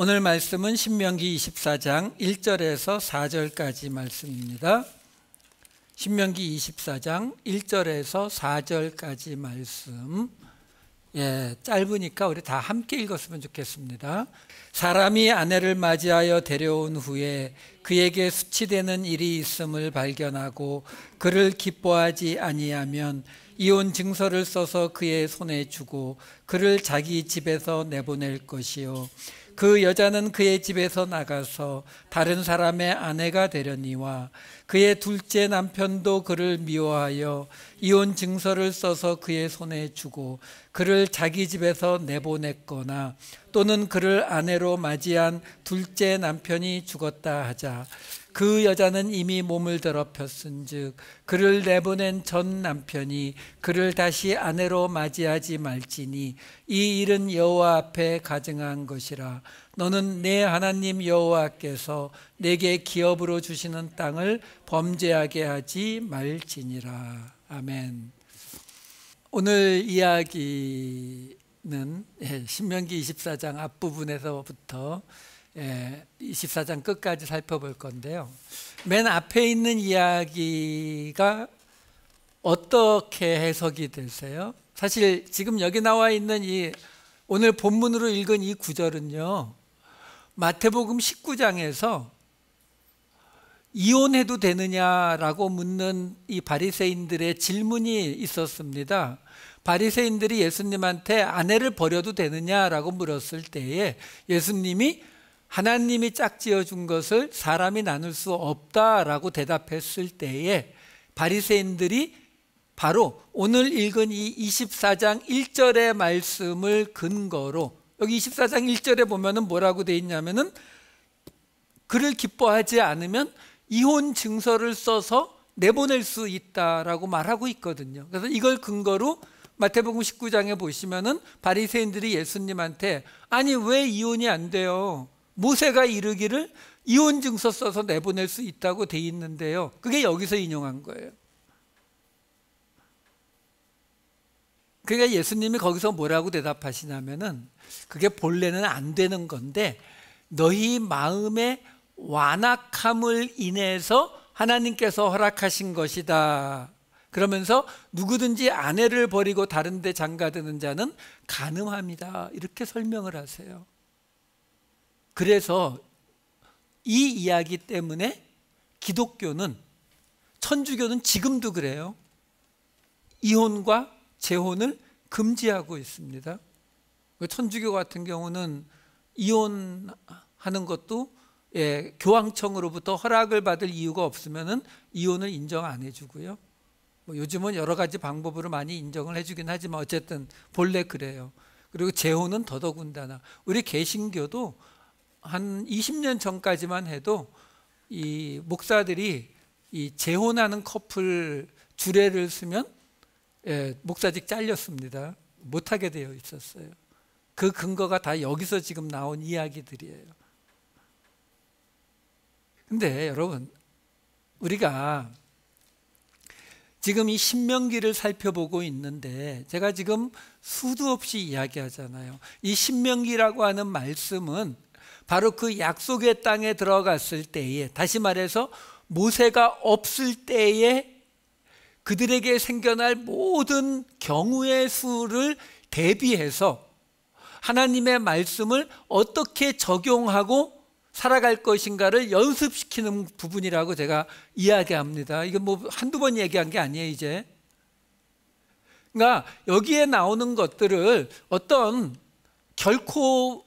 오늘 말씀은 신명기 24장 1절에서 4절까지 말씀입니다. 신명기 24장 1절에서 4절까지 말씀. 짧으니까 우리 다 함께 읽었으면 좋겠습니다. 사람이 아내를 맞이하여 데려온 후에 그에게 수치되는 일이 있음을 발견하고 그를 기뻐하지 아니하면 이혼 증서를 써서 그의 손에 주고 그를 자기 집에서 내보낼 것이요, 그 여자는 그의 집에서 나가서 다른 사람의 아내가 되려니와 그의 둘째 남편도 그를 미워하여 이혼 증서를 써서 그의 손에 주고 그를 자기 집에서 내보냈거나 또는 그를 아내로 맞이한 둘째 남편이 죽었다 하자 그 여자는 이미 몸을 더럽혔은즉 그를 내보낸 전 남편이 그를 다시 아내로 맞이하지 말지니 이 일은 여호와 앞에 가증한 것이라. 너는 내 하나님 여호와께서 내게 기업으로 주시는 땅을 범죄하게 하지 말지니라. 아멘. 오늘 이야기는 신명기 24장 앞부분에서부터 24장 끝까지 살펴볼 건데요, 맨 앞에 있는 이야기가 어떻게 해석이 되세요? 사실 지금 여기 나와 있는 이 오늘 본문으로 읽은 이 구절은요, 마태복음 19장에서 이혼해도 되느냐라고 묻는 이 바리새인들의 질문이 있었습니다. 바리새인들이 예수님한테 아내를 버려도 되느냐라고 물었을 때에 예수님이 하나님이 짝지어 준 것을 사람이 나눌 수 없다라고 대답했을 때에 바리새인들이 바로 오늘 읽은 이 24장 1절의 말씀을 근거로, 여기 24장 1절에 보면은 뭐라고 돼 있냐면은 그를 기뻐하지 않으면 이혼 증서를 써서 내보낼 수 있다라고 말하고 있거든요. 그래서 이걸 근거로 마태복음 19장에 보시면은 바리새인들이 예수님한테 아니 왜 이혼이 안 돼요? 모세가 이르기를 이혼 증서 써서 내보낼 수 있다고 돼 있는데요. 그게 여기서 인용한 거예요. 그러니까 예수님이 거기서 뭐라고 대답하시냐면은 그게 본래는 안 되는 건데 너희 마음의 완악함을 인해서 하나님께서 허락하신 것이다. 그러면서 누구든지 아내를 버리고 다른 데 장가드는 자는 간음합니다. 이렇게 설명을 하세요. 그래서 이 이야기 때문에 기독교는, 천주교는 지금도 그래요. 이혼과 재혼을 금지하고 있습니다. 천주교 같은 경우는 이혼하는 것도 교황청으로부터 허락을 받을 이유가 없으면 이혼을 인정 안 해주고요. 요즘은 여러 가지 방법으로 많이 인정을 해주긴 하지만 어쨌든 본래 그래요. 그리고 재혼은 더더군다나 우리 개신교도 한 20년 전까지만 해도 이 목사들이 이 재혼하는 커플 주례를 쓰면 목사직 잘렸습니다. 못하게 되어 있었어요. 그 근거가 다 여기서 지금 나온 이야기들이에요. 근데 여러분, 우리가 지금 이 신명기를 살펴보고 있는데 제가 지금 수도 없이 이야기하잖아요. 이 신명기라고 하는 말씀은 바로 그 약속의 땅에 들어갔을 때에, 다시 말해서 모세가 없을 때에 그들에게 생겨날 모든 경우의 수를 대비해서 하나님의 말씀을 어떻게 적용하고 살아갈 것인가를 연습시키는 부분이라고 제가 이야기합니다. 이거 뭐 한두 번 얘기한 게 아니에요, 이제. 그러니까 여기에 나오는 것들을 어떤 결코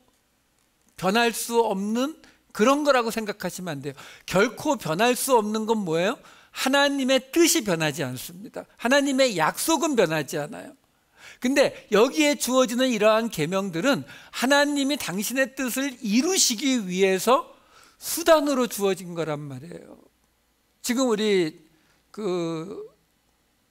변할 수 없는 그런 거라고 생각하시면 안 돼요. 결코 변할 수 없는 건 뭐예요? 하나님의 뜻이 변하지 않습니다. 하나님의 약속은 변하지 않아요. 근데 여기에 주어지는 이러한 계명들은 하나님이 당신의 뜻을 이루시기 위해서 수단으로 주어진 거란 말이에요. 지금 우리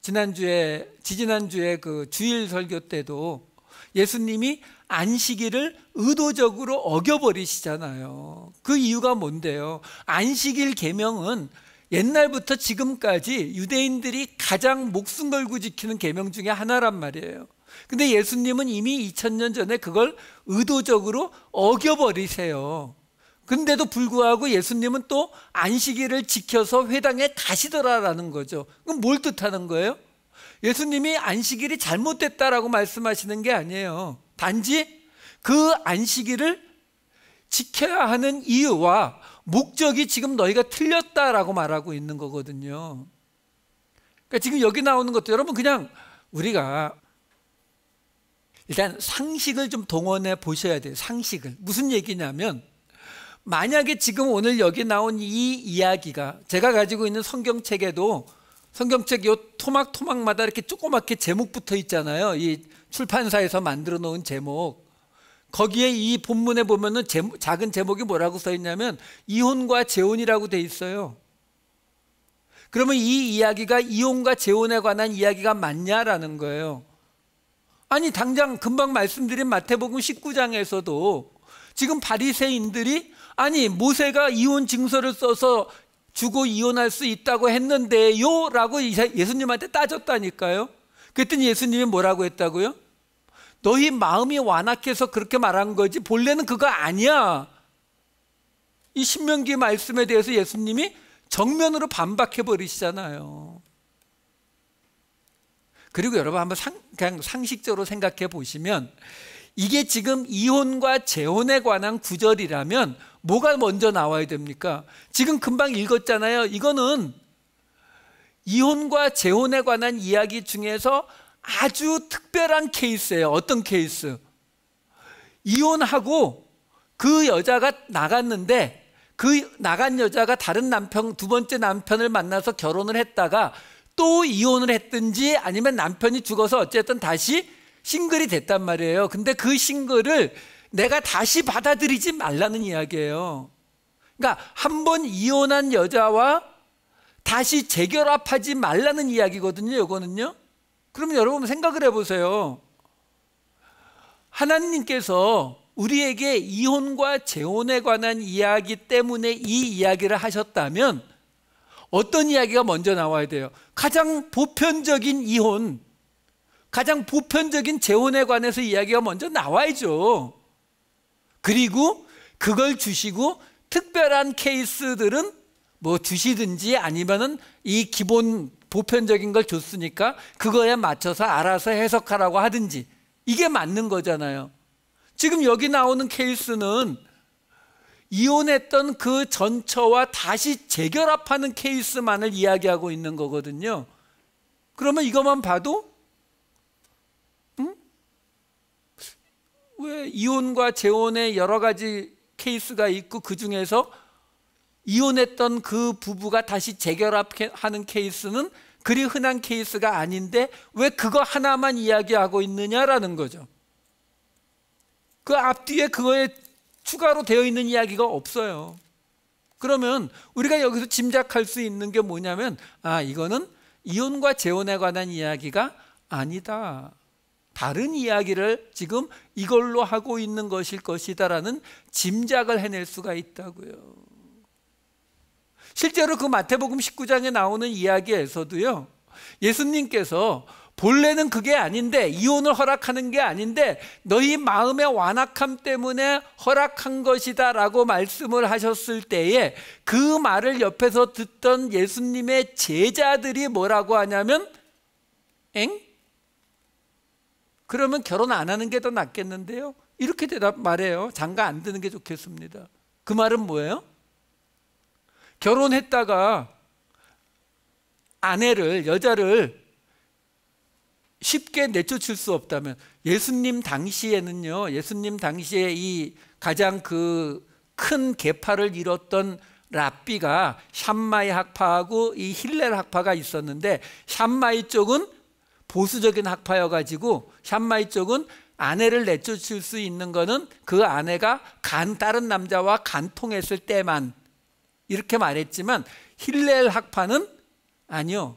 지지난주에 그 주일 설교 때도 예수님이 안식일을 의도적으로 어겨버리시잖아요. 그 이유가 뭔데요? 안식일 계명은 옛날부터 지금까지 유대인들이 가장 목숨 걸고 지키는 계명 중에 하나란 말이에요. 근데 예수님은 이미 2000년 전에 그걸 의도적으로 어겨버리세요. 근데도 불구하고 예수님은 또 안식일을 지켜서 회당에 가시더라라는 거죠. 그럼 뭘 뜻하는 거예요? 예수님이 안식일이 잘못됐다라고 말씀하시는 게 아니에요. 단지 그 안식일을 지켜야 하는 이유와 목적이 지금 너희가 틀렸다라고 말하고 있는 거거든요. 그러니까 지금 여기 나오는 것도 여러분 그냥 우리가 일단 상식을 좀 동원해 보셔야 돼요. 상식을. 무슨 얘기냐면 만약에 지금 오늘 여기 나온 이 이야기가 제가 가지고 있는 성경책에도 성경책 요 토막토막마다 이렇게 조그맣게 제목 붙어 있잖아요. 이 출판사에서 만들어 놓은 제목. 거기에 이 본문에 보면은 작은 제목이 뭐라고 써 있냐면 이혼과 재혼이라고 돼 있어요. 그러면 이 이야기가 이혼과 재혼에 관한 이야기가 맞냐라는 거예요. 아니 당장 금방 말씀드린 마태복음 19장에서도 지금 바리새인들이 아니 모세가 이혼 증서를 써서 주고 이혼할 수 있다고 했는데요 라고 예수님한테 따졌다니까요. 그랬더니 예수님이 뭐라고 했다고요? 너희 마음이 완악해서 그렇게 말한 거지 본래는 그거 아니야. 이 신명기 말씀에 대해서 예수님이 정면으로 반박해 버리시잖아요. 그리고 여러분 한번 그냥 상식적으로 생각해 보시면 이게 지금 이혼과 재혼에 관한 구절이라면 뭐가 먼저 나와야 됩니까? 지금 금방 읽었잖아요. 이거는 이혼과 재혼에 관한 이야기 중에서 아주 특별한 케이스예요. 어떤 케이스? 이혼하고 그 여자가 나갔는데 그 나간 여자가 다른 남편, 두 번째 남편을 만나서 결혼을 했다가 또 이혼을 했든지 아니면 남편이 죽어서 어쨌든 다시 싱글이 됐단 말이에요. 근데 그 싱글을 내가 다시 받아들이지 말라는 이야기예요. 그러니까 한 번 이혼한 여자와 다시 재결합하지 말라는 이야기거든요. 이거는요. 그럼 여러분 생각을 해보세요. 하나님께서 우리에게 이혼과 재혼에 관한 이야기 때문에 이 이야기를 하셨다면 어떤 이야기가 먼저 나와야 돼요? 가장 보편적인 이혼, 가장 보편적인 재혼에 관해서 이야기가 먼저 나와야죠. 그리고 그걸 주시고 특별한 케이스들은 뭐 주시든지 아니면은 이 기본 보편적인 걸 줬으니까 그거에 맞춰서 알아서 해석하라고 하든지 이게 맞는 거잖아요. 지금 여기 나오는 케이스는 이혼했던 그 전처와 다시 재결합하는 케이스만을 이야기하고 있는 거거든요. 그러면 이것만 봐도 왜 이혼과 재혼의 여러 가지 케이스가 있고 그 중에서 이혼했던 그 부부가 다시 재결합하는 케이스는 그리 흔한 케이스가 아닌데 왜 그거 하나만 이야기하고 있느냐라는 거죠. 그 앞뒤에 그거에 추가로 되어 있는 이야기가 없어요. 그러면 우리가 여기서 짐작할 수 있는 게 뭐냐면 이거는 이혼과 재혼에 관한 이야기가 아니다. 다른 이야기를 지금 이걸로 하고 있는 것일 것이다라는 짐작을 해낼 수가 있다고요. 실제로 그 마태복음 19장에 나오는 이야기에서도요. 예수님께서 본래는 그게 아닌데 이혼을 허락하는 게 아닌데 너희 마음의 완악함 때문에 허락한 것이다 라고 말씀을 하셨을 때에 그 말을 옆에서 듣던 예수님의 제자들이 뭐라고 하냐면 그러면 결혼 안 하는 게 더 낫겠는데요? 이렇게 말해요. 장가 안 드는 게 좋겠습니다. 그 말은 뭐예요? 결혼했다가 여자를 쉽게 내쫓을 수 없다면 예수님 당시에는요. 예수님 당시에 이 가장 그 큰 계파를 이뤘던 랍비가 샴마이 학파하고 이 힐렐 학파가 있었는데 샴마이 쪽은 보수적인 학파여가지고 샴마이 쪽은 아내를 내쫓을 수 있는 거는 그 아내가 다른 남자와 간통했을 때만 이렇게 말했지만 힐렐 학파는 아니요.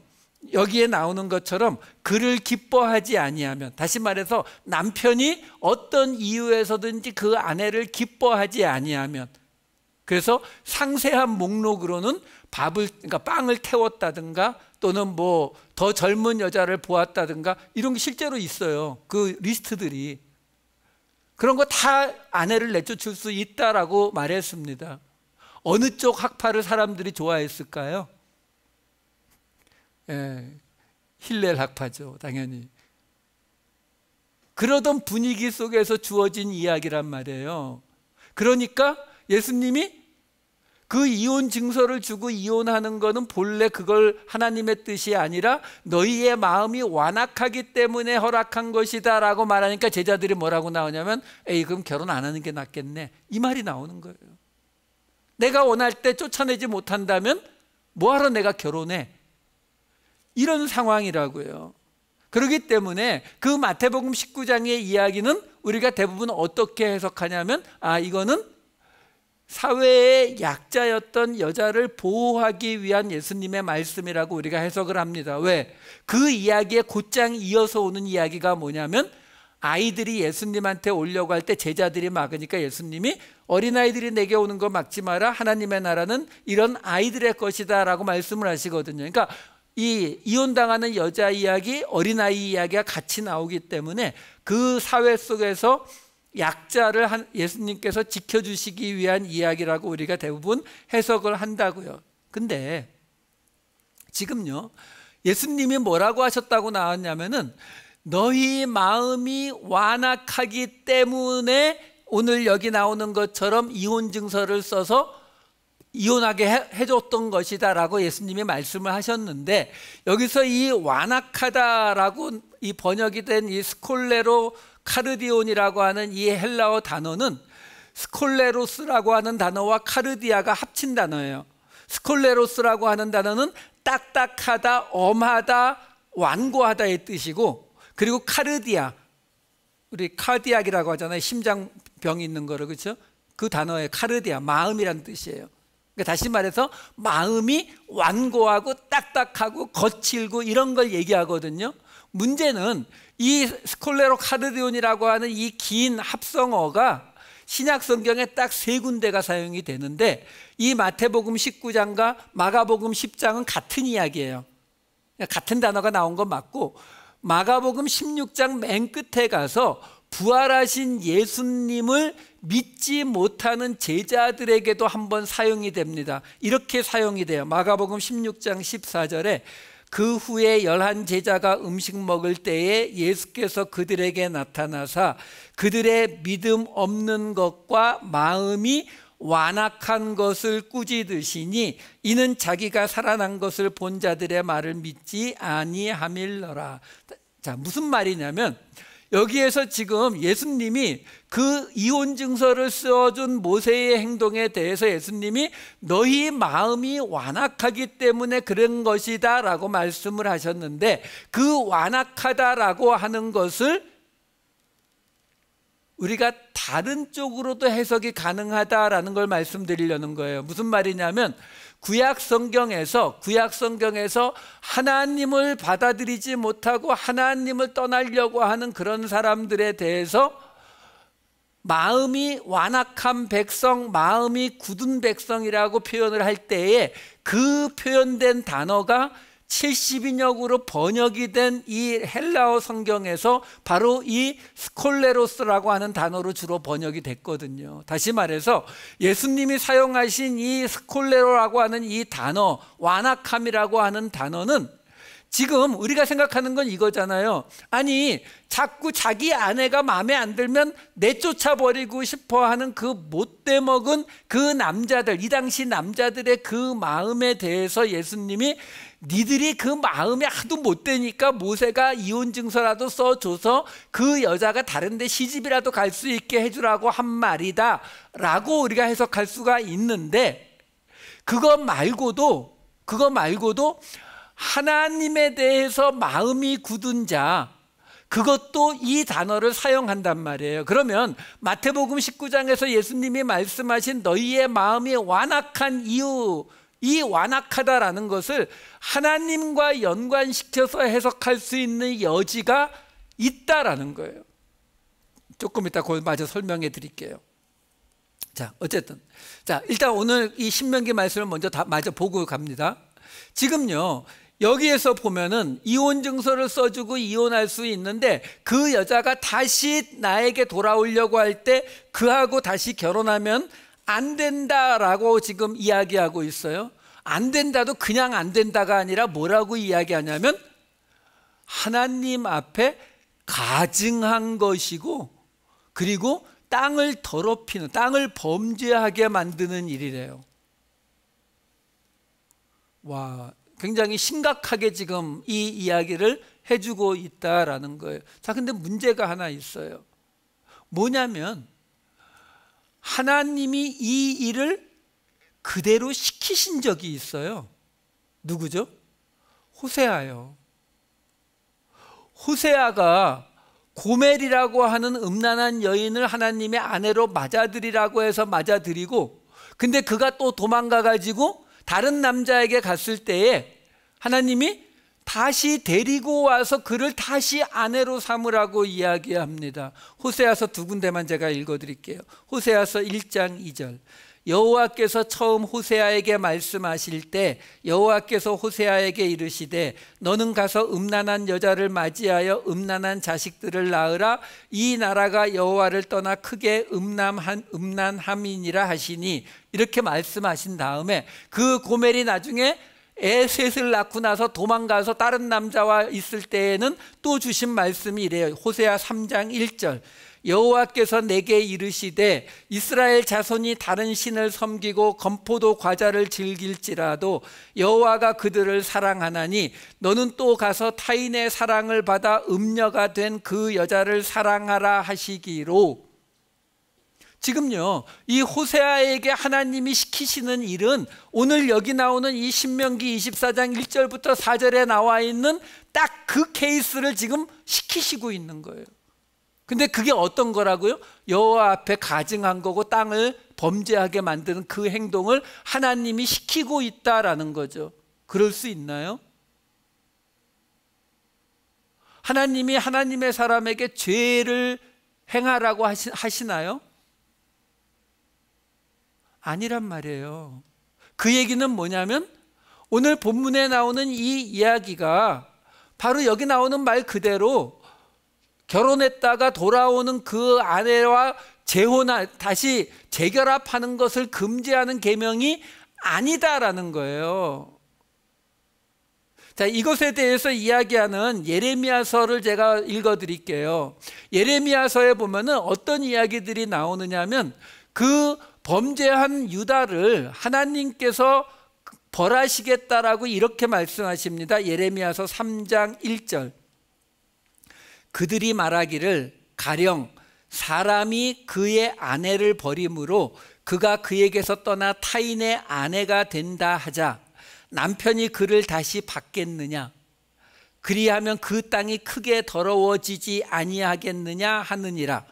여기에 나오는 것처럼 그를 기뻐하지 아니하면, 다시 말해서 남편이 어떤 이유에서든지 그 아내를 기뻐하지 아니하면, 그래서 상세한 목록으로는 그러니까 빵을 태웠다든가 또는 뭐 더 젊은 여자를 보았다든가 이런 게 실제로 있어요. 그 리스트들이. 그런 거 다 아내를 내쫓을 수 있다라고 말했습니다. 어느 쪽 학파를 사람들이 좋아했을까요? 힐렐 학파죠, 당연히. 그러던 분위기 속에서 주어진 이야기란 말이에요. 그러니까 예수님이 그 이혼 증서를 주고 이혼하는 거는 본래 그걸 하나님의 뜻이 아니라 너희의 마음이 완악하기 때문에 허락한 것이다 라고 말하니까 제자들이 뭐라고 나오냐면 에이 그럼 결혼 안 하는 게 낫겠네, 이 말이 나오는 거예요. 내가 원할 때 쫓아내지 못한다면 뭐하러 내가 결혼해, 이런 상황이라고요. 그렇기 때문에 그 마태복음 19장의 이야기는 우리가 대부분 어떻게 해석하냐면 이거는 사회의 약자였던 여자를 보호하기 위한 예수님의 말씀이라고 우리가 해석을 합니다. 왜? 그 이야기에 곧장 이어서 오는 이야기가 뭐냐면 아이들이 예수님한테 오려고 할 때 제자들이 막으니까 예수님이 어린아이들이 내게 오는 거 막지 마라, 하나님의 나라는 이런 아이들의 것이다 라고 말씀을 하시거든요. 그러니까 이 이혼당하는 여자 이야기, 어린아이 이야기가 같이 나오기 때문에 그 사회 속에서 약자를 예수님께서 지켜주시기 위한 이야기라고 우리가 대부분 해석을 한다고요. 근데 지금요, 예수님이 뭐라고 하셨다고 나왔냐면은 너희 마음이 완악하기 때문에 오늘 여기 나오는 것처럼 이혼 증서를 써서 이혼하게 해줬던 것이다 라고 예수님이 말씀을 하셨는데, 여기서 이 완악하다라고 이 번역이 된 이 스콜레로 카르디온이라고 하는 이 헬라어 단어는 스콜레로스라고 하는 단어와 카르디아가 합친 단어예요. 스콜레로스라고 하는 단어는 딱딱하다, 엄하다, 완고하다의 뜻이고, 그리고 카르디아, 우리 카디악이라고 하잖아요. 심장병이 있는 거를, 그렇죠? 그 단어의 카르디아, 마음이란 뜻이에요. 그러니까 다시 말해서 마음이 완고하고 딱딱하고 거칠고 이런 걸 얘기하거든요. 문제는 이 스콜레로 카르디온이라고 하는 이 긴 합성어가 신약 성경에 딱 3군데가 사용이 되는데, 이 마태복음 19장과 마가복음 10장은 같은 이야기예요. 같은 단어가 나온 건 맞고, 마가복음 16장 맨 끝에 가서 부활하신 예수님을 믿지 못하는 제자들에게도 한번 사용이 됩니다. 이렇게 사용이 돼요. 마가복음 16장 14절에 그 후에 11 제자가 음식 먹을 때에 예수께서 그들에게 나타나사 그들의 믿음 없는 것과 마음이 완악한 것을 꾸짖으시니 이는 자기가 살아난 것을 본 자들의 말을 믿지 아니함일러라. 자, 무슨 말이냐면 여기에서 지금 예수님이 그 이혼 증서를 써준 모세의 행동에 대해서 예수님이 너희 마음이 완악하기 때문에 그런 것이다 라고 말씀을 하셨는데, 그 완악하다라고 하는 것을 우리가 다른 쪽으로도 해석이 가능하다라는 걸 말씀드리려는 거예요. 무슨 말이냐면 구약 성경에서 하나님을 받아들이지 못하고 하나님을 떠나려고 하는 그런 사람들에 대해서 마음이 완악한 백성, 마음이 굳은 백성이라고 표현을 할 때에 그 표현된 단어가 70인역으로 번역이 된 이 헬라어 성경에서 바로 이 스콜레로스라고 하는 단어로 주로 번역이 됐거든요. 다시 말해서 예수님이 사용하신 이 스콜레로라고 하는 이 단어, 완악함이라고 하는 단어는 지금 우리가 생각하는 건 이거잖아요. 아니, 자꾸 자기 아내가 마음에 안 들면 내쫓아 버리고 싶어 하는 그 못돼 먹은 그 남자들, 이 당시 남자들의 그 마음에 대해서 예수님이 니들이 그 마음이 하도 못되니까 모세가 이혼 증서라도 써줘서 그 여자가 다른 데 시집이라도 갈 수 있게 해주라고 한 말이다 라고 우리가 해석할 수가 있는데, 그거 말고도 하나님에 대해서 마음이 굳은 자, 그것도 이 단어를 사용한단 말이에요. 그러면 마태복음 19장에서 예수님이 말씀하신 너희의 마음이 완악한 이유, 이 완악하다라는 것을 하나님과 연관시켜서 해석할 수 있는 여지가 있다라는 거예요. 조금 이따 그걸 마저 설명해 드릴게요. 자, 어쨌든 일단 오늘 이 신명기 말씀을 먼저 마저 보고 갑니다. 지금요, 여기에서 보면은 이혼 증서를 써주고 이혼할 수 있는데 그 여자가 다시 나에게 돌아오려고 할 때 그하고 다시 결혼하면 안 된다라고 지금 이야기하고 있어요. 안 된다도 그냥 안 된다가 아니라 뭐라고 이야기하냐면 하나님 앞에 가증한 것이고, 그리고 땅을 더럽히는, 땅을 범죄하게 만드는 일이래요. 와, 굉장히 심각하게 지금 이 이야기를 해주고 있다라는 거예요. 자, 근데 문제가 하나 있어요. 뭐냐면 하나님이 이 일을 그대로 시키신 적이 있어요. 누구죠? 호세아요. 호세아가 고멜이라고 하는 음란한 여인을 하나님의 아내로 맞아들이라고 해서 맞아들이고, 근데 그가 또 도망가 가지고 다른 남자에게 갔을 때에 하나님이 다시 데리고 와서 그를 다시 아내로 삼으라고 이야기합니다. 호세아서 2군데만 제가 읽어드릴게요. 호세아서 1장 2절. 여호와께서 처음 호세아에게 말씀하실 때 여호와께서 호세아에게 이르시되 너는 가서 음란한 여자를 맞이하여 음란한 자식들을 낳으라. 이 나라가 여호와를 떠나 크게 음란함이니라 하시니, 이렇게 말씀하신 다음에 그 고멜이 나중에 애 셋을 낳고 나서 도망가서 다른 남자와 있을 때에는 또 주신 말씀이 이래요. 호세아 3장 1절. 여호와께서 내게 이르시되 이스라엘 자손이 다른 신을 섬기고 건포도 과자를 즐길지라도 여호와가 그들을 사랑하나니 너는 또 가서 타인의 사랑을 받아 음녀가 된 그 여자를 사랑하라 하시기로. 지금요, 이 호세아에게 하나님이 시키시는 일은 오늘 여기 나오는 이 신명기 24장 1절부터 4절에 나와 있는 딱 그 케이스를 지금 시키시고 있는 거예요. 근데 그게 어떤 거라고요? 여호와 앞에 가증한 거고 땅을 범죄하게 만드는 그 행동을 하나님이 시키고 있다라는 거죠. 그럴 수 있나요? 하나님이 하나님의 사람에게 죄를 행하라고 하시나요? 아니란 말이에요. 그 얘기는 뭐냐면 오늘 본문에 나오는 이 이야기가 바로 여기 나오는 말 그대로 결혼했다가 돌아오는 그 아내와 다시 재결합하는 것을 금지하는 계명이 아니다라는 거예요. 자, 이것에 대해서 이야기하는 예레미야서를 제가 읽어드릴게요. 예레미야서에 보면은 어떤 이야기들이 나오느냐면 그 범죄한 유다를 하나님께서 벌하시겠다라고 이렇게 말씀하십니다. 예레미야서 3장 1절. 그들이 말하기를 가령 사람이 그의 아내를 버림으로 그가 그에게서 떠나 타인의 아내가 된다 하자 남편이 그를 다시 받겠느냐? 그리하면 그 땅이 크게 더러워지지 아니하겠느냐 하느니라.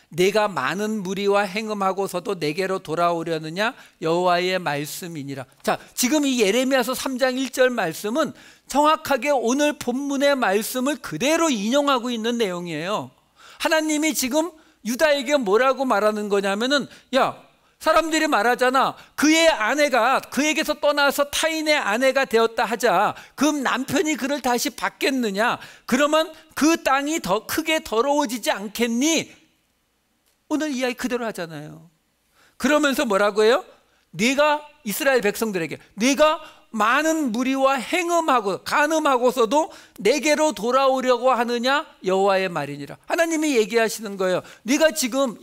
내가 많은 무리와 행음하고서도 내게로 돌아오려느냐? 여호와의 말씀이니라. 자, 지금 이 예레미야서 3장 1절 말씀은 정확하게 오늘 본문의 말씀을 그대로 인용하고 있는 내용이에요. 하나님이 지금 유다에게 뭐라고 말하는 거냐면은, 야, 사람들이 말하잖아. 그의 아내가 그에게서 떠나서 타인의 아내가 되었다 하자. 그럼 남편이 그를 다시 받겠느냐? 그러면 그 땅이 더 크게 더러워지지 않겠니? 오늘 이야기 그대로 하잖아요. 그러면서 뭐라고 해요? 네가 이스라엘 백성들에게 네가 많은 무리와 행음하고 간음하고서도 내게로 돌아오려고 하느냐? 여호와의 말이니라. 하나님이 얘기하시는 거예요. 네가 지금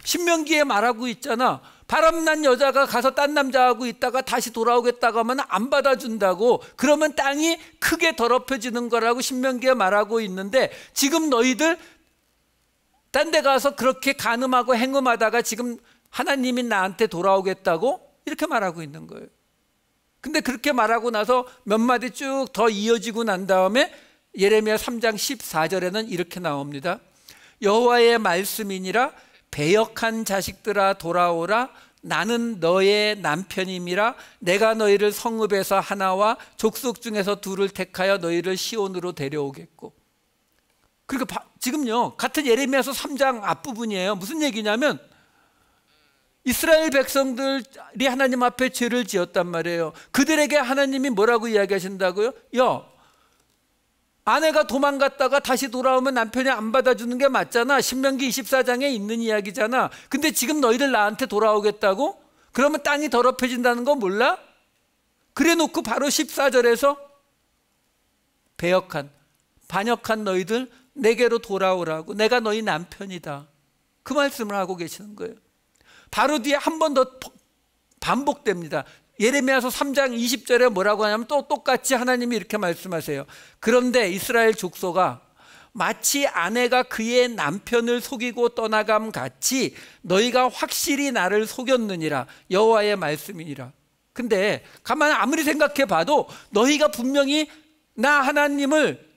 신명기에 말하고 있잖아. 바람난 여자가 가서 딴 남자하고 있다가 다시 돌아오겠다고 하면 안 받아준다고. 그러면 땅이 크게 더럽혀지는 거라고 신명기에 말하고 있는데, 지금 너희들 딴 데 가서 그렇게 간음하고 행음하다가 지금 하나님이 나한테 돌아오겠다고 이렇게 말하고 있는 거예요. 근데 그렇게 말하고 나서 몇 마디 쭉 더 이어지고 난 다음에 예레미야 3장 14절에는 이렇게 나옵니다. 여호와의 말씀이니라. 배역한 자식들아 돌아오라. 나는 너의 남편임이라. 내가 너희를 성읍에서 하나와 족속 중에서 둘을 택하여 너희를 시온으로 데려오겠고. 그러니까 지금요, 같은 예레미야서 3장 앞부분이에요. 무슨 얘기냐면 이스라엘 백성들이 하나님 앞에 죄를 지었단 말이에요. 그들에게 하나님이 뭐라고 이야기하신다고요? 아내가 도망갔다가 다시 돌아오면 남편이 안 받아주는 게 맞잖아. 신명기 24장에 있는 이야기잖아. 근데 지금 너희들 나한테 돌아오겠다고? 그러면 땅이 더럽혀진다는 거 몰라? 그래 놓고 바로 14절에서 배역한, 반역한 너희들 내게로 돌아오라고. 내가 너희 남편이다. 그 말씀을 하고 계시는 거예요. 바로 뒤에 한 번 더 반복됩니다. 예레미야서 3장 20절에 뭐라고 하냐면 또 똑같이 하나님이 이렇게 말씀하세요. 그런데 이스라엘 족속아, 마치 아내가 그의 남편을 속이고 떠나감 같이 너희가 확실히 나를 속였느니라. 여호와의 말씀이니라. 근데 가만 아무리 생각해 봐도 너희가 분명히 나 하나님을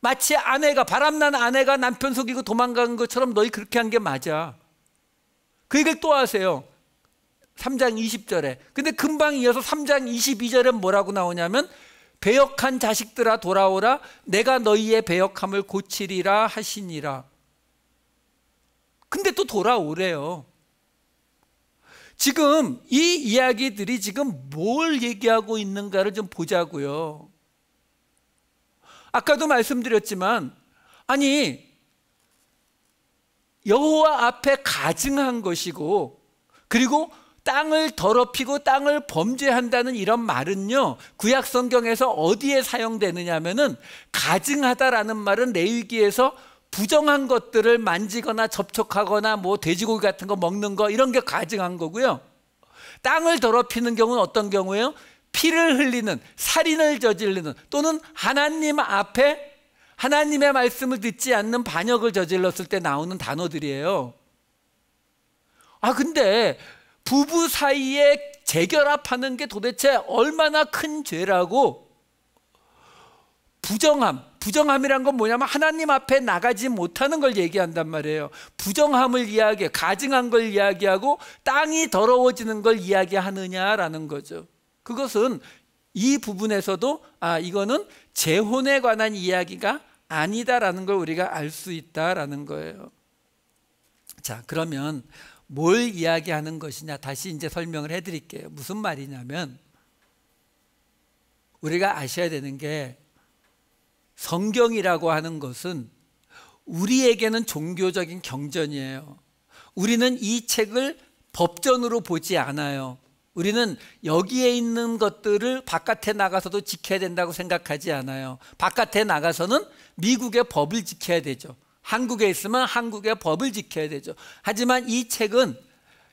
마치 아내가, 바람난 아내가 남편 속이고 도망간 것처럼 너희 그렇게 한 게 맞아. 그 얘기를 또 하세요. 3장 20절에. 근데 금방 이어서 3장 22절에 뭐라고 나오냐면 배역한 자식들아 돌아오라. 내가 너희의 배역함을 고치리라 하시니라. 근데 또 돌아오래요. 지금 이 이야기들이 지금 뭘 얘기하고 있는가를 좀 보자고요. 아까도 말씀드렸지만, 아니 여호와 앞에 가증한 것이고, 그리고 땅을 더럽히고 땅을 범죄한다는 이런 말은요, 구약 성경에서 어디에 사용되느냐 하면은, 가증하다라는 말은 레위기에서 부정한 것들을 만지거나 접촉하거나 뭐 돼지고기 같은 거 먹는 거, 이런 게 가증한 거고요. 땅을 더럽히는 경우는 어떤 경우예요? 피를 흘리는, 살인을 저지르는, 또는 하나님 앞에 하나님의 말씀을 듣지 않는 반역을 저질렀을 때 나오는 단어들이에요. 근데 부부 사이에 재결합하는 게 도대체 얼마나 큰 죄라고. 부정함이란 건 뭐냐면 하나님 앞에 나가지 못하는 걸 얘기한단 말이에요. 부정함을 이야기해, 가증한 걸 이야기하고 땅이 더러워지는 걸 이야기하느냐라는 거죠. 그것은 이 부분에서도 이거는 재혼에 관한 이야기가 아니다라는 걸 우리가 알 수 있다라는 거예요. 자, 그러면 뭘 이야기하는 것이냐, 다시 이제 설명을 해드릴게요. 무슨 말이냐면, 우리가 아셔야 되는 게, 성경이라고 하는 것은 우리에게는 종교적인 경전이에요. 우리는 이 책을 법전으로 보지 않아요. 우리는 여기에 있는 것들을 바깥에 나가서도 지켜야 된다고 생각하지 않아요. 바깥에 나가서는 미국의 법을 지켜야 되죠. 한국에 있으면 한국의 법을 지켜야 되죠. 하지만 이 책은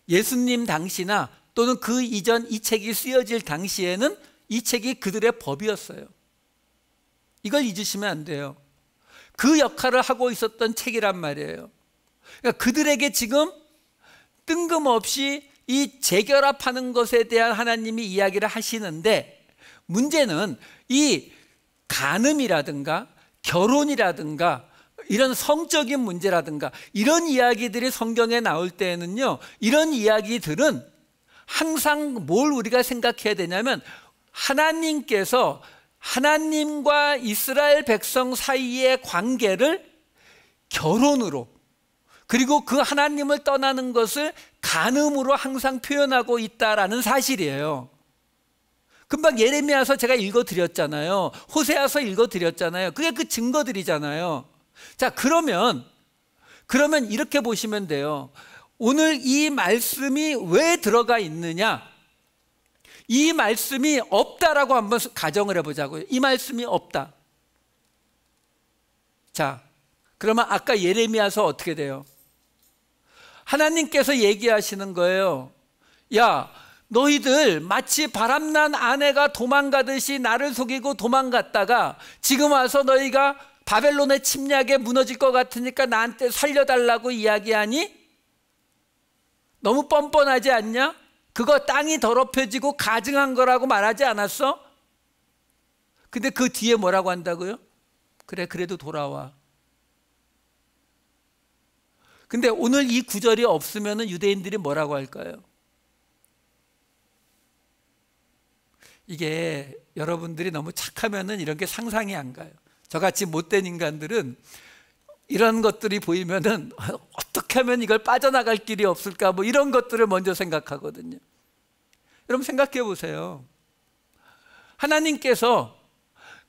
예수님 당시나 또는 그 이전 이 책이 쓰여질 당시에는 이 책이 그들의 법이었어요. 이걸 잊으시면 안 돼요. 그 역할을 하고 있었던 책이란 말이에요. 그러니까 그들에게 지금 뜬금없이 이 재결합하는 것에 대한 하나님이 이야기를 하시는데, 문제는 이 간음이라든가 결혼이라든가 이런 성적인 문제라든가 이런 이야기들이 성경에 나올 때에는요, 이런 이야기들은 항상 뭘 우리가 생각해야 되냐면, 하나님께서 하나님과 이스라엘 백성 사이의 관계를 결혼으로, 그리고 그 하나님을 떠나는 것을 간음으로 항상 표현하고 있다라는 사실이에요. 금방 예레미야서 제가 읽어드렸잖아요. 호세아서 읽어드렸잖아요. 그게 그 증거들이잖아요. 자, 그러면 이렇게 보시면 돼요. 오늘 이 말씀이 왜 들어가 있느냐? 이 말씀이 없다라고 한번 가정을 해보자고요. 이 말씀이 없다. 자, 그러면 아까 예레미야서 어떻게 돼요? 하나님께서 얘기하시는 거예요. 야, 너희들 마치 바람난 아내가 도망가듯이 나를 속이고 도망갔다가 지금 와서 너희가 바벨론의 침략에 무너질 것 같으니까 나한테 살려달라고 이야기하니? 너무 뻔뻔하지 않냐? 그거 땅이 더럽혀지고 가증한 거라고 말하지 않았어? 근데 그 뒤에 뭐라고 한다고요? 그래, 그래도 돌아와. 근데 오늘 이 구절이 없으면 유대인들이 뭐라고 할까요? 이게 여러분들이 너무 착하면은 이런 게 상상이 안 가요. 저같이 못된 인간들은 이런 것들이 보이면은 어떻게 하면 이걸 빠져나갈 길이 없을까, 뭐 이런 것들을 먼저 생각하거든요. 여러분 생각해 보세요. 하나님께서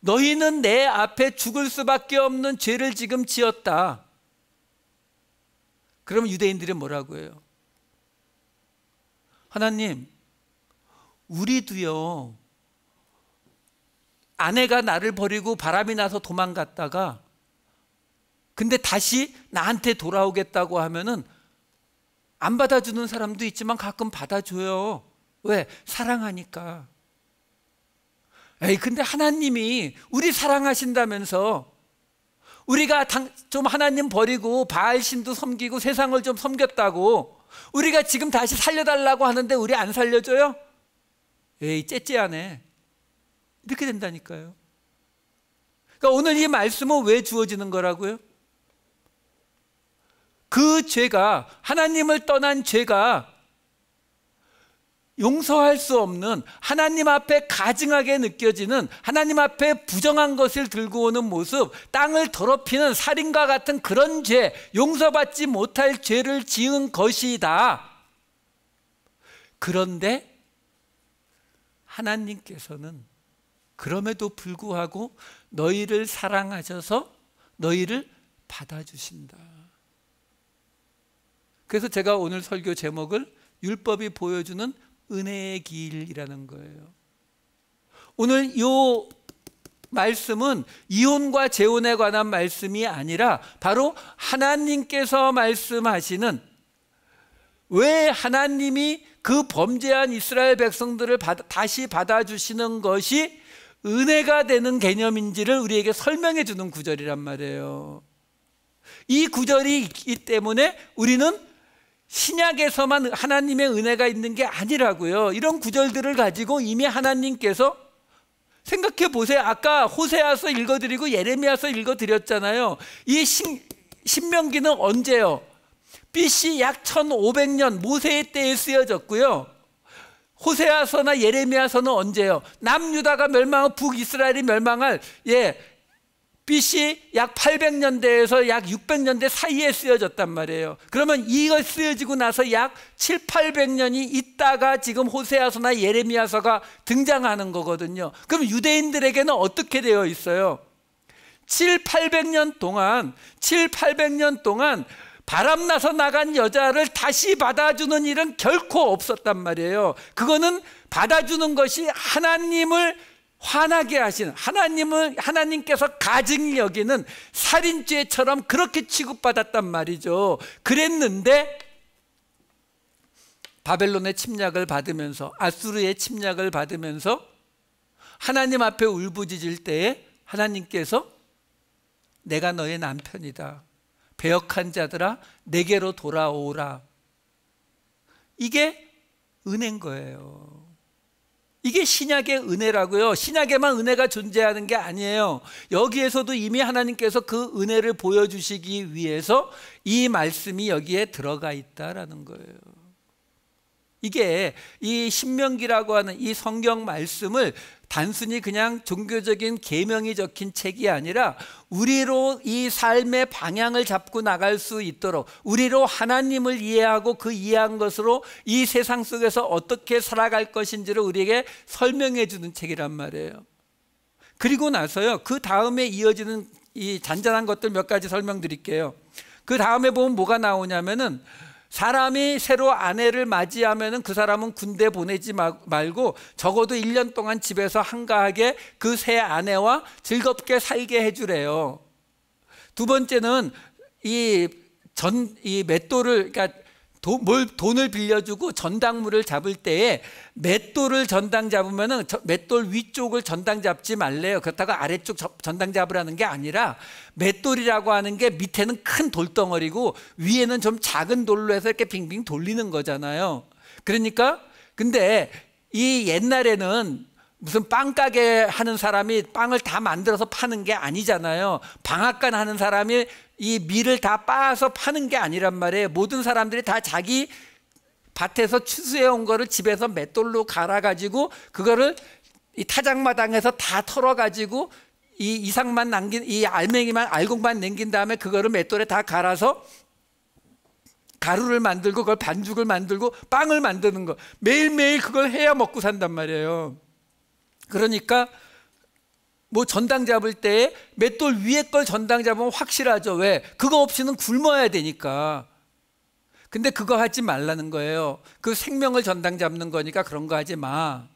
너희는 내 앞에 죽을 수밖에 없는 죄를 지금 지었다. 그러면 유대인들이 뭐라고 해요? 하나님, 우리도요, 아내가 나를 버리고 바람이 나서 도망갔다가 근데 다시 나한테 돌아오겠다고 하면은 안 받아주는 사람도 있지만 가끔 받아줘요. 왜? 사랑하니까. 에이, 근데 하나님이 우리 사랑하신다면서 우리가 좀 하나님 버리고 바알 신도 섬기고 세상을 좀 섬겼다고 우리가 지금 다시 살려달라고 하는데 우리 안 살려줘요? 에이, 째째하네. 이렇게 된다니까요. 그러니까 오늘 이 말씀은 왜 주어지는 거라고요? 그 죄가, 하나님을 떠난 죄가 용서할 수 없는, 하나님 앞에 가증하게 느껴지는, 하나님 앞에 부정한 것을 들고 오는 모습, 땅을 더럽히는 살인과 같은 그런 죄, 용서받지 못할 죄를 지은 것이다. 그런데 하나님께서는 그럼에도 불구하고 너희를 사랑하셔서 너희를 받아주신다. 그래서 제가 오늘 설교 제목을 율법이 보여주는 은혜의 길이라는 거예요. 오늘 이 말씀은 이혼과 재혼에 관한 말씀이 아니라 바로 하나님께서 말씀하시는, 왜 하나님이 그 범죄한 이스라엘 백성들을 다시 받아주시는 것이 은혜가 되는 개념인지를 우리에게 설명해 주는 구절이란 말이에요. 이 구절이 있기 때문에 우리는 신약에서만 하나님의 은혜가 있는 게 아니라고요. 이런 구절들을 가지고 이미 하나님께서, 생각해 보세요. 아까 호세아서 읽어드리고 예레미야서 읽어드렸잖아요. 이 신명기는 언제요? BC 약 1500년 모세의 때에 쓰여졌고요. 호세아서나 예레미야서는 언제요? 남유다가 멸망하고 북이스라엘이 멸망할 BC 약 800년대에서 약 600년대 사이에 쓰여졌단 말이에요. 그러면 이거 쓰여지고 나서 약 7, 800년이 있다가 지금 호세아서나 예레미야서가 등장하는 거거든요. 그럼 유대인들에게는 어떻게 되어 있어요? 7, 800년 동안 바람나서 나간 여자를 다시 받아주는 일은 결코 없었단 말이에요. 그거는 받아주는 것이 하나님을 화나게 하시는, 하나님께서 가증히 여기는 살인죄처럼 그렇게 취급받았단 말이죠. 그랬는데 바벨론의 침략을 받으면서, 아수르의 침략을 받으면서 하나님 앞에 울부짖을 때에 하나님께서 내가 너의 남편이다, 배역한 자들아 내게로 돌아오라. 이게 은혜인 거예요. 이게 신약의 은혜라고요. 신약에만 은혜가 존재하는 게 아니에요. 여기에서도 이미 하나님께서 그 은혜를 보여주시기 위해서 이 말씀이 여기에 들어가 있다라는 거예요. 이게 이 신명기라고 하는 이 성경 말씀을 단순히 그냥 종교적인 계명이 적힌 책이 아니라 우리로 이 삶의 방향을 잡고 나갈 수 있도록, 우리로 하나님을 이해하고 그 이해한 것으로 이 세상 속에서 어떻게 살아갈 것인지를 우리에게 설명해 주는 책이란 말이에요. 그리고 나서요, 그 다음에 이어지는 이 잔잔한 것들 몇 가지 설명드릴게요. 그 다음에 보면 뭐가 나오냐면은, 사람이 새로 아내를 맞이하면 그 사람은 군대 보내지 말고 적어도 1년 동안 집에서 한가하게 그 새 아내와 즐겁게 살게 해주래요. 두 번째는 이 맷돌을, 그러니까 돈을 빌려주고 전당물을 잡을 때에 맷돌을 전당 잡으면은 맷돌 위쪽을 전당 잡지 말래요. 그렇다고 아래쪽 전당 잡으라는 게 아니라, 맷돌이라고 하는 게 밑에는 큰 돌덩어리고 위에는 좀 작은 돌로 해서 이렇게 빙빙 돌리는 거잖아요. 그러니까 근데 이 옛날에는 무슨 빵 가게 하는 사람이 빵을 다 만들어서 파는 게 아니잖아요. 방앗간 하는 사람이 이 밀을 다 빻아서 파는 게 아니란 말이에요. 모든 사람들이 다 자기 밭에서 추수해 온 거를 집에서 맷돌로 갈아가지고 그거를 이 타작마당에서 다 털어가지고 이 이상만 남긴, 이 알곡만 남긴 다음에 그거를 맷돌에 다 갈아서 가루를 만들고 그걸 반죽을 만들고 빵을 만드는 거, 매일매일 그걸 해야 먹고 산단 말이에요. 그러니까 뭐 전당 잡을 때 맷돌 위에 걸 전당 잡으면 확실하죠. 왜? 그거 없이는 굶어야 되니까. 근데 그거 하지 말라는 거예요. 그 생명을 전당 잡는 거니까 그런 거 하지 마.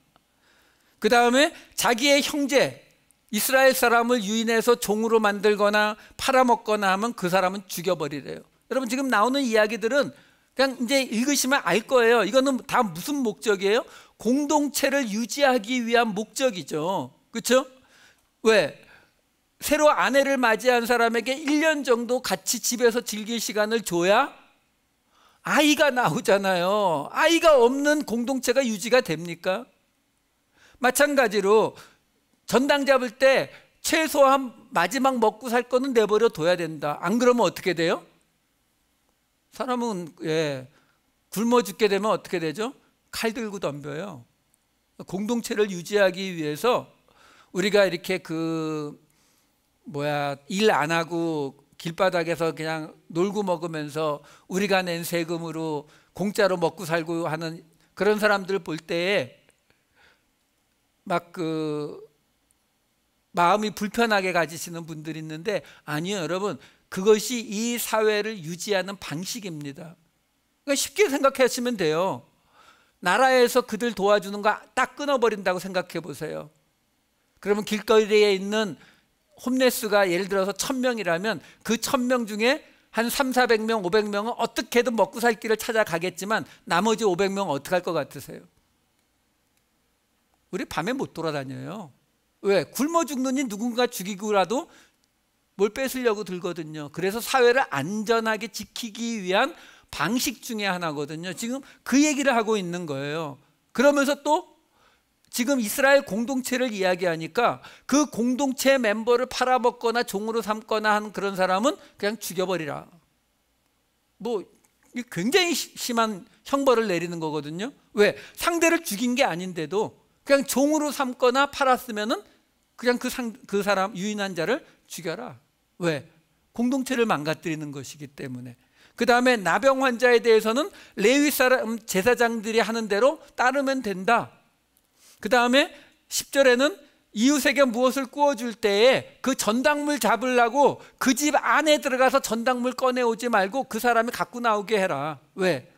그 다음에 자기의 형제 이스라엘 사람을 유인해서 종으로 만들거나 팔아먹거나 하면 그 사람은 죽여버리래요. 여러분 지금 나오는 이야기들은 그냥 이제 읽으시면 알 거예요. 이거는 다 무슨 목적이에요? 공동체를 유지하기 위한 목적이죠. 그렇죠? 왜? 새로 아내를 맞이한 사람에게 1년 정도 같이 집에서 즐길 시간을 줘야 아이가 나오잖아요. 아이가 없는 공동체가 유지가 됩니까? 마찬가지로 전당 잡을 때 최소한 마지막 먹고 살 거는 내버려 둬야 된다. 안 그러면 어떻게 돼요? 사람은 굶어 죽게 되면 어떻게 되죠? 칼 들고 덤벼요. 공동체를 유지하기 위해서 우리가 이렇게 일 안 하고 길바닥에서 그냥 놀고 먹으면서 우리가 낸 세금으로 공짜로 먹고 살고 하는 그런 사람들 볼 때에 막 마음이 불편하게 가지시는 분들이 있는데 아니요, 여러분. 그것이 이 사회를 유지하는 방식입니다. 그러니까 쉽게 생각하시면 돼요. 나라에서 그들 도와주는 거 딱 끊어버린다고 생각해 보세요. 그러면 길거리에 있는 홈레스가 예를 들어서 1000명이라면 그 1000명 중에 한 300~400명, 500명은 어떻게든 먹고 살 길을 찾아가겠지만 나머지 500명은 어떻게 할 것 같으세요? 우리 밤에 못 돌아다녀요. 왜? 굶어 죽느니 누군가 죽이고라도 뭘 뺏으려고 들거든요. 그래서 사회를 안전하게 지키기 위한 방식 중에 하나거든요. 지금 그 얘기를 하고 있는 거예요. 그러면서 또 지금 이스라엘 공동체를 이야기하니까 그 공동체 멤버를 팔아먹거나 종으로 삼거나 하는 그런 사람은 그냥 죽여버리라. 뭐 굉장히 심한 형벌을 내리는 거거든요. 왜? 상대를 죽인 게 아닌데도 그냥 종으로 삼거나 팔았으면은 그냥 그 사람 유인한 자를 죽여라. 왜? 공동체를 망가뜨리는 것이기 때문에. 그 다음에 나병 환자에 대해서는 레위 사람 제사장들이 하는 대로 따르면 된다. 그 다음에 10절에는 이웃에게 무엇을 구워줄 때에 그 전당물 잡으려고 그 집 안에 들어가서 전당물 꺼내오지 말고 그 사람이 갖고 나오게 해라. 왜?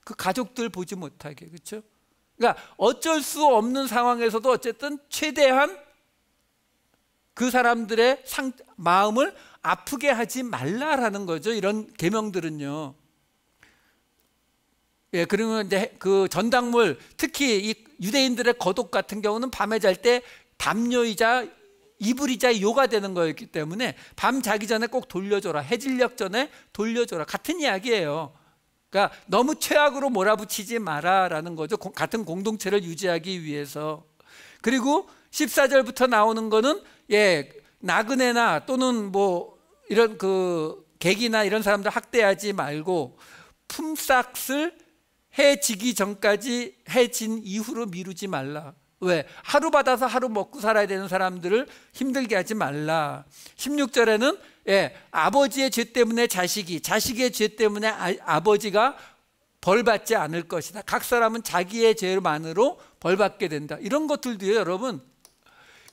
그 가족들 보지 못하게. 그렇죠? 그러니까 어쩔 수 없는 상황에서도 어쨌든 최대한 그 사람들의 마음을 아프게 하지 말라라는 거죠. 이런 계명들은요. 그러면 이제 그 전당물, 특히 이 유대인들의 거독 같은 경우는 밤에 잘 때 담요이자 이불이자 요가 되는 거였기 때문에 밤 자기 전에 꼭 돌려줘라. 해질녘 전에 돌려줘라. 같은 이야기예요. 그러니까 너무 최악으로 몰아붙이지 마라라는 거죠. 같은 공동체를 유지하기 위해서. 그리고 14절부터 나오는 거는 나그네나 또는 뭐 이런 객이나 이런 사람들 학대하지 말고 품삯을 해 지기 전까지 해 진 이후로 미루지 말라. 왜? 하루 받아서 하루 먹고 살아야 되는 사람들을 힘들게 하지 말라. 16절에는 아버지의 죄 때문에 자식의 죄 때문에 아버지가 벌받지 않을 것이다. 각 사람은 자기의 죄만으로 벌받게 된다. 이런 것들도요, 여러분.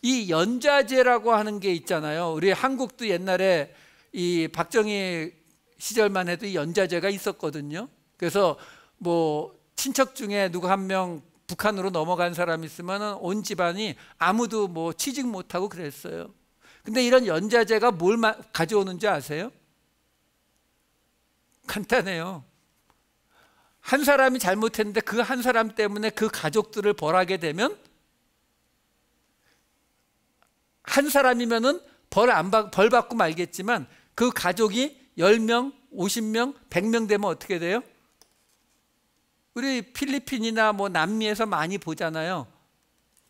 이 연좌제라고 하는 게 있잖아요. 우리 한국도 옛날에 이 박정희 시절만 해도 이 연좌제가 있었거든요. 그래서 뭐 친척 중에 누구 한 명 북한으로 넘어간 사람 있으면 온 집안이 아무도 뭐 취직 못하고 그랬어요. 근데 이런 연좌제가 뭘 가져오는지 아세요? 간단해요. 한 사람이 잘못했는데 그 한 사람 때문에 그 가족들을 벌하게 되면 한 사람이면은 벌 받고 말겠지만 그 가족이 10명, 50명, 100명 되면 어떻게 돼요? 우리 필리핀이나 뭐 남미에서 많이 보잖아요.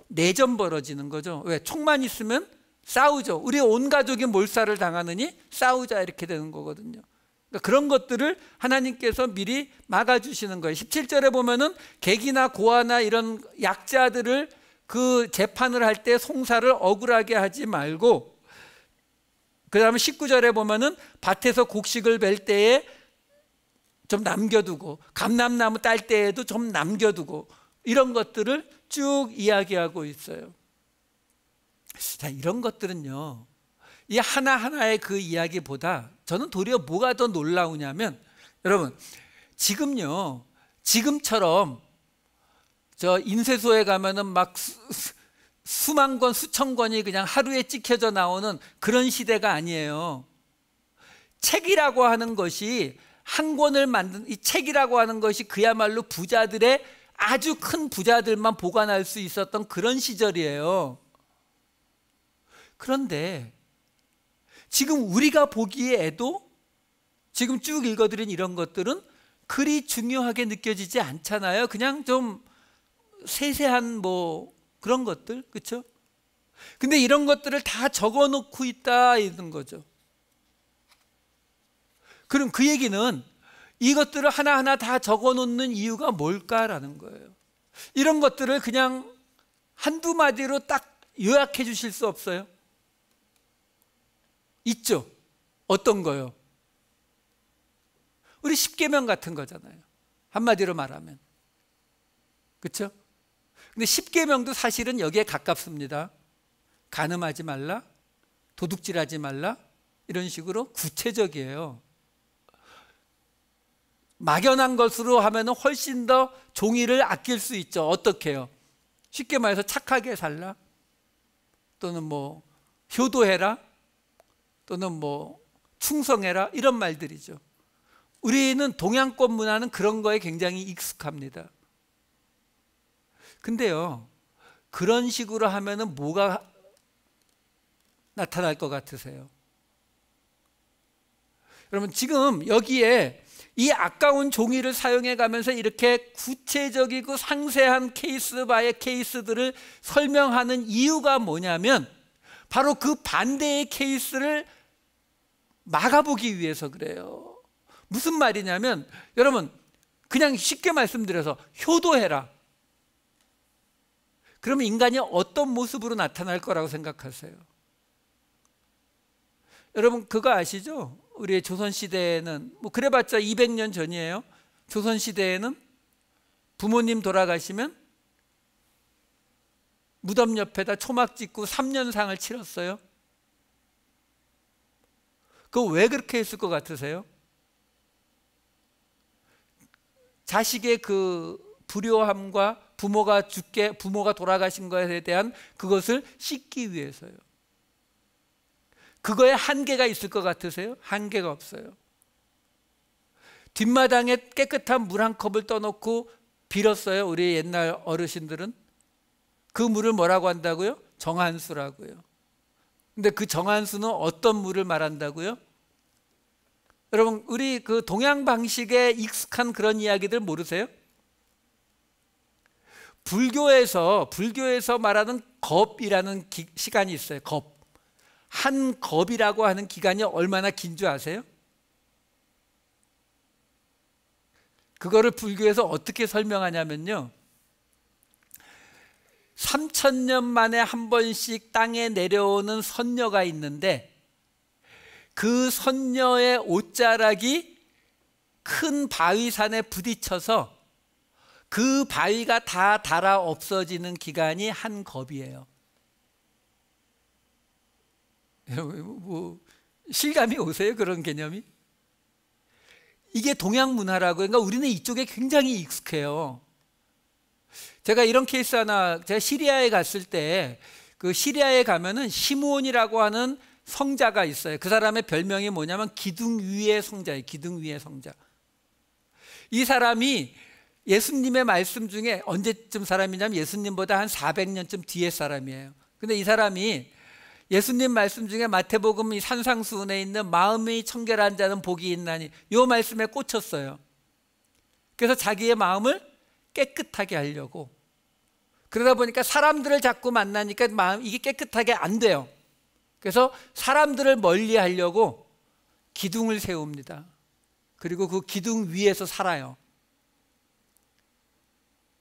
내전 벌어지는 거죠. 왜? 총만 있으면 싸우죠. 우리 온 가족이 몰살을 당하느니 싸우자 이렇게 되는 거거든요. 그러니까 그런 것들을 하나님께서 미리 막아주시는 거예요. 17절에 보면은 객이나 고아나 이런 약자들을 그 재판을 할 때 송사를 억울하게 하지 말고, 그 다음에 19절에 보면은 밭에서 곡식을 벨 때에 좀 남겨두고 감람나무 딸 때에도 좀 남겨두고 이런 것들을 쭉 이야기하고 있어요. 자, 이런 것들은요, 이 하나하나의 그 이야기보다 저는 도리어 뭐가 더 놀라우냐면, 여러분, 지금요, 지금처럼 저 인쇄소에 가면은 막 수만 권, 수천 권이 그냥 하루에 찍혀져 나오는 그런 시대가 아니에요. 책이라고 하는 것이, 한 권을 만든 이 책이라고 하는 것이 그야말로 부자들의, 아주 큰 부자들만 보관할 수 있었던 그런 시절이에요. 그런데 지금 우리가 보기에도 지금 쭉 읽어드린 이런 것들은 그리 중요하게 느껴지지 않잖아요. 그냥 좀 세세한 뭐 그런 것들, 그렇죠? 근데 이런 것들을 다 적어놓고 있다 이런 거죠. 그럼 그 얘기는 이것들을 하나하나 다 적어놓는 이유가 뭘까라는 거예요. 이런 것들을 그냥 한두 마디로 딱 요약해 주실 수 없어요? 있죠. 어떤 거요? 우리 십계명 같은 거잖아요. 한마디로 말하면. 그렇죠? 근데 십계명도 사실은 여기에 가깝습니다. 간음하지 말라, 도둑질하지 말라, 이런 식으로 구체적이에요. 막연한 것으로 하면 훨씬 더 종이를 아낄 수 있죠. 어떻게 해요? 쉽게 말해서 착하게 살라, 또는 뭐 효도해라, 또는 뭐 충성해라, 이런 말들이죠. 우리는 동양권 문화는 그런 거에 굉장히 익숙합니다. 근데요, 그런 식으로 하면은 뭐가 나타날 것 같으세요? 여러분, 지금 여기에 이 아까운 종이를 사용해 가면서 이렇게 구체적이고 상세한 케이스 바이 케이스들을 설명하는 이유가 뭐냐면, 바로 그 반대의 케이스를 막아보기 위해서 그래요. 무슨 말이냐면, 여러분, 그냥 쉽게 말씀드려서 효도해라. 그러면 인간이 어떤 모습으로 나타날 거라고 생각하세요? 여러분, 그거 아시죠? 우리의 조선시대에는, 뭐 그래봤자 200년 전이에요. 조선시대에는 부모님 돌아가시면 무덤 옆에다 초막 짓고 3년상을 치렀어요. 그거 왜 그렇게 했을 것 같으세요? 자식의 그 불효함과 부모가 돌아가신 것에 대한 그것을 씻기 위해서요. 그거에 한계가 있을 것 같으세요? 한계가 없어요. 뒷마당에 깨끗한 물 한 컵을 떠놓고 빌었어요. 우리 옛날 어르신들은. 그 물을 뭐라고 한다고요? 정한수라고요. 근데 그 정한수는 어떤 물을 말한다고요? 여러분, 우리 그 동양 방식에 익숙한 그런 이야기들 모르세요? 불교에서 말하는 겁이라는 시간이 있어요. 겁. 한 겁이라고 하는 기간이 얼마나 긴 줄 아세요? 그거를 불교에서 어떻게 설명하냐면요, 3000년 만에 한 번씩 땅에 내려오는 선녀가 있는데, 그 선녀의 옷자락이 큰 바위산에 부딪혀서 그 바위가 다 닳아 없어지는 기간이 한 겁이에요. 뭐 실감이 오세요? 그런 개념이? 이게 동양 문화라고. 그러니까 우리는 이쪽에 굉장히 익숙해요. 제가 이런 케이스 하나, 제가 시리아에 갔을 때, 그 시리아에 가면은 시므온이라고 하는 성자가 있어요. 그 사람의 별명이 뭐냐면 기둥 위의 성자예요. 기둥 위의 성자. 이 사람이 예수님의 말씀 중에 언제쯤 사람이냐면 예수님보다 한 400년쯤 뒤의 사람이에요. 근데 이 사람이 예수님 말씀 중에 마태복음 이 산상수훈에 있는 마음이 청결한 자는 복이 있나니, 이 말씀에 꽂혔어요. 그래서 자기의 마음을 깨끗하게 하려고, 그러다 보니까 사람들을 자꾸 만나니까 이게 깨끗하게 안 돼요. 그래서 사람들을 멀리 하려고 기둥을 세웁니다. 그리고 그 기둥 위에서 살아요.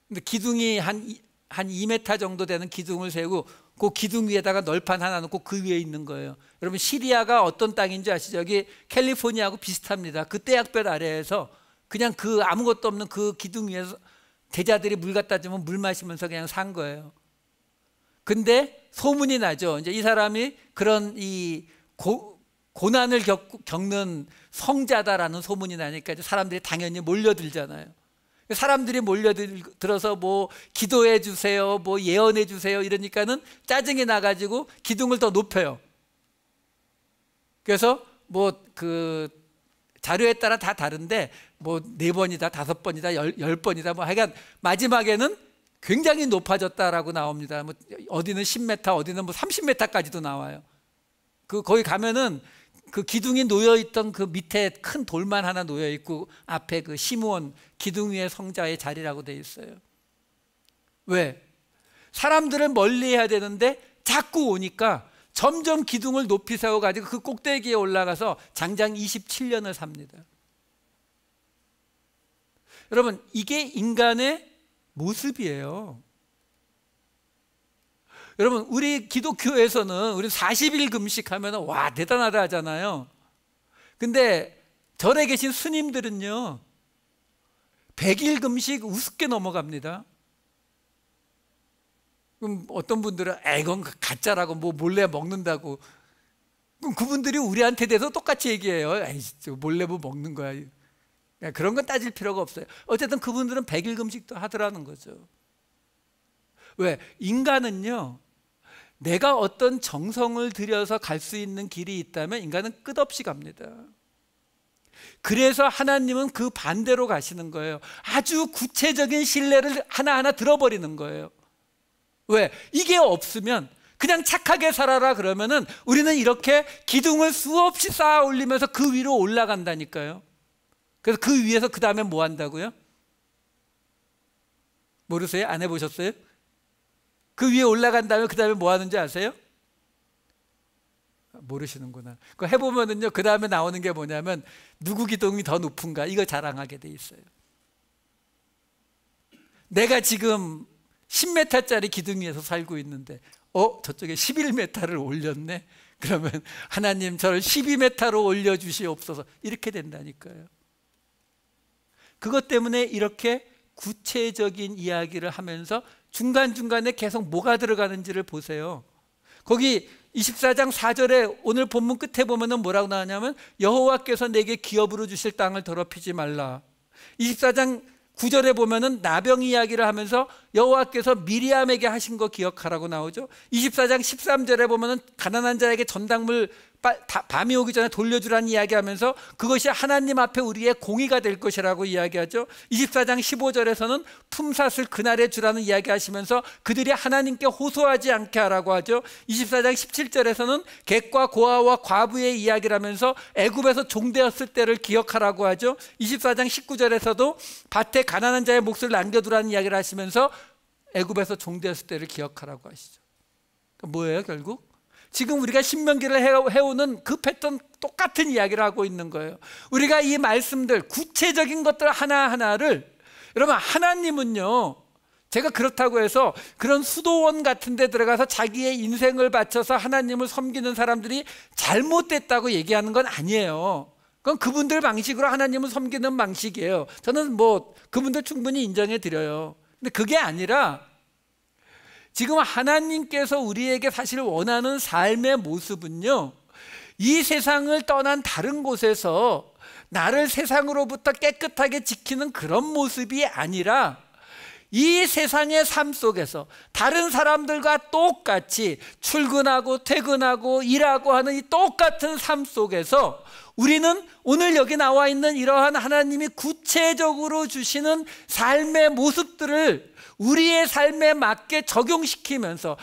근데 기둥이 한 2m 정도 되는 기둥을 세우고 그 기둥 위에다가 널판 하나 놓고 그 위에 있는 거예요. 여러분, 시리아가 어떤 땅인지 아시죠? 여기 캘리포니아하고 비슷합니다. 그 떼약볕 아래에서 그냥 그 아무것도 없는 그 기둥 위에서 제자들이 물 갖다 주면 물 마시면서 그냥 산 거예요. 근데 소문이 나죠. 이제 이 사람이 그런 이 고난을 겪는 성자다라는 소문이 나니까 이제 사람들이 당연히 몰려들잖아요. 사람들이 몰려들어서 뭐 기도해 주세요, 뭐 예언해 주세요 이러니까는 짜증이 나가지고 기둥을 더 높여요. 그래서 뭐 그 자료에 따라 다 다른데 뭐 4번이다, 5번이다, 10번이다, 뭐 하여간 마지막에는 굉장히 높아졌다라고 나옵니다. 뭐 어디는 10m, 어디는 뭐 30m까지도 나와요. 거기 가면은 그 기둥이 놓여 있던 그 밑에 큰 돌만 하나 놓여 있고 앞에 그 시므온 기둥 위의 성자의 자리라고 돼 있어요. 왜? 사람들을 멀리해야 되는데 자꾸 오니까 점점 기둥을 높이 세워가지고 그 꼭대기에 올라가서 장장 27년을 삽니다. 여러분, 이게 인간의 모습이에요. 여러분, 우리 기독교에서는 우리 40일 금식하면 와 대단하다 하잖아요. 근데 절에 계신 스님들은요 100일 금식 우습게 넘어갑니다. 그럼 어떤 분들은 이건 가짜라고 뭐 몰래 먹는다고. 그럼 그분들이 우리한테 대해서 똑같이 얘기해요. 에이, 몰래 뭐 먹는 거야. 그런 건 따질 필요가 없어요. 어쨌든 그분들은 100일 금식도 하더라는 거죠. 왜? 인간은요 내가 어떤 정성을 들여서 갈 수 있는 길이 있다면 인간은 끝없이 갑니다. 그래서 하나님은 그 반대로 가시는 거예요. 아주 구체적인 신뢰를 하나하나 들어버리는 거예요. 왜? 이게 없으면 그냥 착하게 살아라 그러면은 우리는 이렇게 기둥을 수없이 쌓아 올리면서 그 위로 올라간다니까요. 그래서 그 위에서 그 다음에 뭐 한다고요? 모르세요? 안 해보셨어요? 그 위에 올라간 다음에 그 다음에 뭐 하는지 아세요? 모르시는구나. 그거 해보면은요 그 다음에 나오는 게 뭐냐면 누구 기둥이 더 높은가 이거 자랑하게 돼 있어요. 내가 지금 10m짜리 기둥 위에서 살고 있는데 저쪽에 11m를 올렸네. 그러면 하나님 저를 12m로 올려주시옵소서. 이렇게 된다니까요. 그것 때문에 이렇게 구체적인 이야기를 하면서 중간중간에 계속 뭐가 들어가는지를 보세요. 거기 24장 4절에 오늘 본문 끝에 보면은 뭐라고 나오냐면 여호와께서 내게 기업으로 주실 땅을 더럽히지 말라. 24장 9절에 보면은 나병 이야기를 하면서 여호와께서 미리암에게 하신 거 기억하라고 나오죠. 24장 13절에 보면은 가난한 자에게 전당물 밤이 오기 전에 돌려주라는 이야기하면서 그것이 하나님 앞에 우리의 공의가 될 것이라고 이야기하죠. 24장 15절에서는 품삯을 그날에 주라는 이야기하시면서 그들이 하나님께 호소하지 않게 하라고 하죠. 24장 17절에서는 객과 고아와 과부의 이야기를 하면서 애굽에서 종되었을 때를 기억하라고 하죠. 24장 19절에서도 밭에 가난한 자의 몫을 남겨두라는 이야기를 하시면서 애굽에서 종되었을 때를 기억하라고 하시죠. 뭐예요 결국? 지금 우리가 신명기를 해오는 그 패턴 똑같은 이야기를 하고 있는 거예요. 우리가 이 말씀들 구체적인 것들 하나하나를 여러분 하나님은요 제가 그렇다고 해서 그런 수도원 같은 데 들어가서 자기의 인생을 바쳐서 하나님을 섬기는 사람들이 잘못됐다고 얘기하는 건 아니에요. 그건 그분들 방식으로 하나님을 섬기는 방식이에요. 저는 뭐 그분들 충분히 인정해 드려요. 근데 그게 아니라 지금 하나님께서 우리에게 사실 원하는 삶의 모습은요 이 세상을 떠난 다른 곳에서 나를 세상으로부터 깨끗하게 지키는 그런 모습이 아니라 이 세상의 삶 속에서 다른 사람들과 똑같이 출근하고 퇴근하고 일하고 하는 이 똑같은 삶 속에서 우리는 오늘 여기 나와 있는 이러한 하나님이 구체적으로 주시는 삶의 모습들을 우리의 삶에 맞게 적용시키면서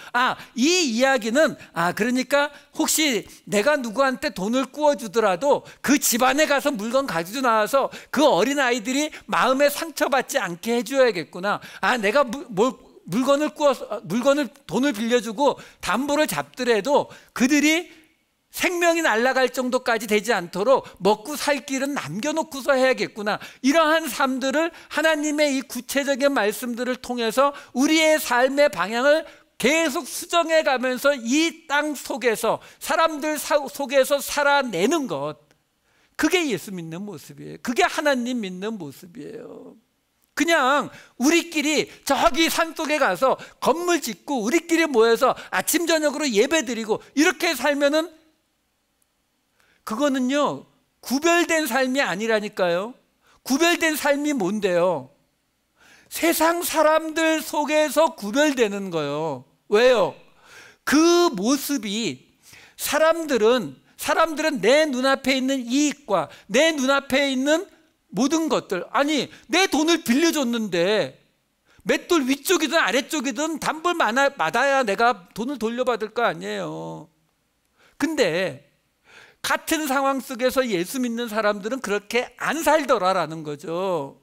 이 이야기는 그러니까 혹시 내가 누구한테 돈을 꾸어주더라도 그 집안에 가서 물건 가지고 나와서 그 어린아이들이 마음에 상처받지 않게 해줘야겠구나. 내가 돈을 빌려주고 담보를 잡더라도 그들이 생명이 날아갈 정도까지 되지 않도록 먹고 살 길은 남겨놓고서 해야겠구나. 이러한 삶들을 하나님의 이 구체적인 말씀들을 통해서 우리의 삶의 방향을 계속 수정해 가면서 이 땅 속에서 사람들 속에서 살아내는 것, 그게 예수 믿는 모습이에요. 그게 하나님 믿는 모습이에요. 그냥 우리끼리 저기 산속에 가서 건물 짓고 우리끼리 모여서 아침 저녁으로 예배 드리고 이렇게 살면은 그거는요 구별된 삶이 아니라니까요. 구별된 삶이 뭔데요? 세상 사람들 속에서 구별되는 거예요. 왜요? 그 모습이 사람들은 내 눈앞에 있는 이익과 내 눈앞에 있는 모든 것들, 아니 내 돈을 빌려줬는데 맷돌 위쪽이든 아래쪽이든 단벌 받아야 내가 돈을 돌려받을 거 아니에요. 근데 같은 상황 속에서 예수 믿는 사람들은 그렇게 안 살더라라는 거죠.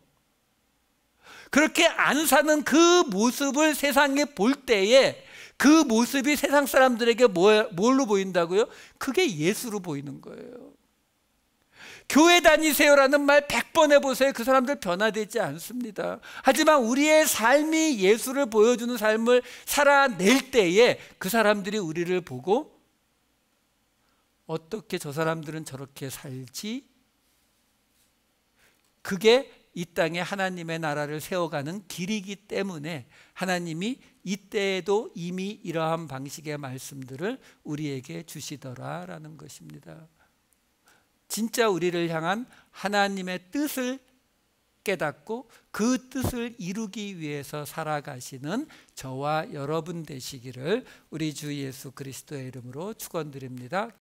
그렇게 안 사는 그 모습을 세상에 볼 때에 그 모습이 세상 사람들에게 뭘로 보인다고요? 그게 예수로 보이는 거예요. 교회 다니세요라는 말 100번 해보세요. 그 사람들 변화되지 않습니다. 하지만 우리의 삶이 예수를 보여주는 삶을 살아낼 때에 그 사람들이 우리를 보고 어떻게 저 사람들은 저렇게 살지? 그게 이 땅에 하나님의 나라를 세워가는 길이기 때문에 하나님이 이때에도 이미 이러한 방식의 말씀들을 우리에게 주시더라라는 것입니다. 진짜 우리를 향한 하나님의 뜻을 깨닫고 그 뜻을 이루기 위해서 살아가시는 저와 여러분 되시기를 우리 주 예수 그리스도의 이름으로 축원드립니다.